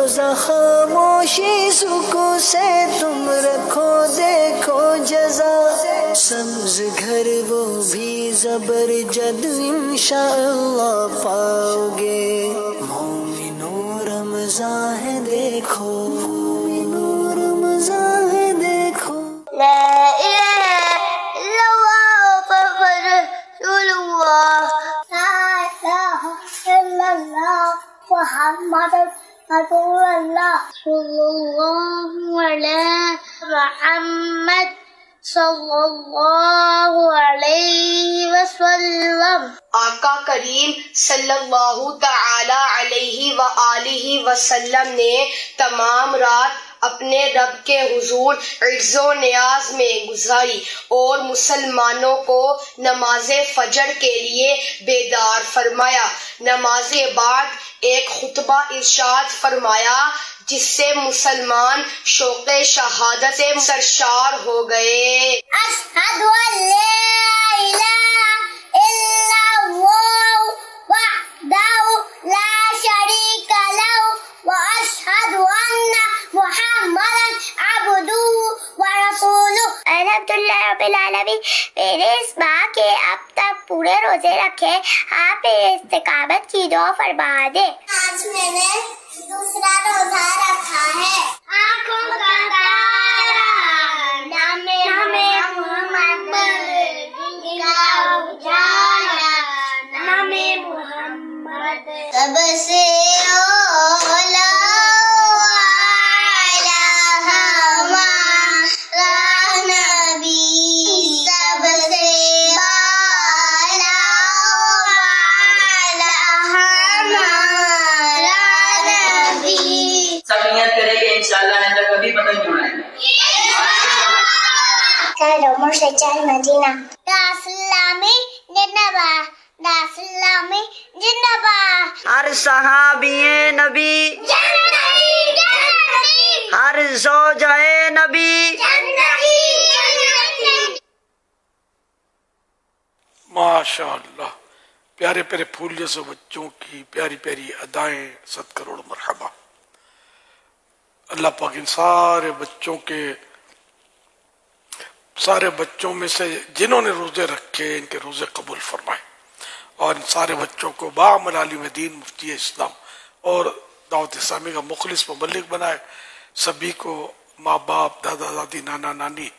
روزہ خاموشی سکون سے تم رکھو دیکھو جزا، سبز گھر وہ بھی زبر جد انشاءاللہ پاؤ گے، مومنو رمضان ہے دیکھو، مومنو رمضان ہے دیکھو۔ لا الہ الا اللہ محمد رسول اللہ، لا الہ الا اللہ محمد رسول اللہ، صلی اللہ علیہ محمد صلی اللہ علیہ وسلم۔ آقا کریم صلی اللہ تعالی علیہ وآلہ وسلم نے تمام رات اپنے رب کے حضور عز و نیاز میں گزاری اور مسلمانوں کو نماز فجر کے لیے بیدار فرمایا۔ نماز بعد ایک خطبہ ارشاد فرمایا جس سے مسلمان شوق شہادت سے سرشار ہو گئے۔ اشہد ان لا الہ الا اللہ وحدہ لا شریک لہ واشہد ان محمدا عبدہ ورسولہ۔ الحمدللہ رب العالمین، میرے اس ماہ کے اب تک پورے روزے رکھے، آپ میرے استقامت کی دعا فرما دے۔ آج میں نے دوسرا روزہ رکھا ہے۔ آنکھوں کا تارا، نام محمد، دل کا اجالا، نام محمد، سب سے اولا عمر سے چل مدینہ۔ اسلامی زندہ باد، اسلامی زندہ باد۔ ہر صحابی نبی، ہر زوجہ نبی، ماشاء اللہ، پیارے پیارے پھول جیسے بچوں کی پیاری پیاری ادائیں، 100 کروڑ مرحبا۔ اللہ پاک ان سارے بچوں میں سے جنہوں نے روزے رکھے ان کے روزے قبول فرمائے، اور ان سارے بچوں کو بعمل عالم دین، مفتی اسلام اور دعوت اسلامی کا مخلص مبلغ بنائے۔ سبھی کو ماں باپ، دادا دادی، نانا نانی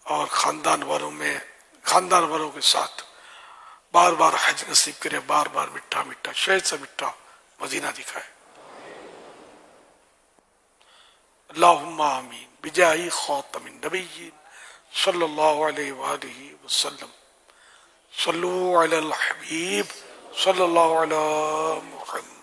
اور خاندان والوں کے ساتھ بار بار حج نصیب کرے، بار بار میٹھا میٹھا شہد سے میٹھا مدینہ دکھائے۔ اللہم آمین بجاہ خاتم النبیین صلی اللہ علیہ وآلہ وسلم۔ صلو علی الحبیب صلی اللہ علی محمد۔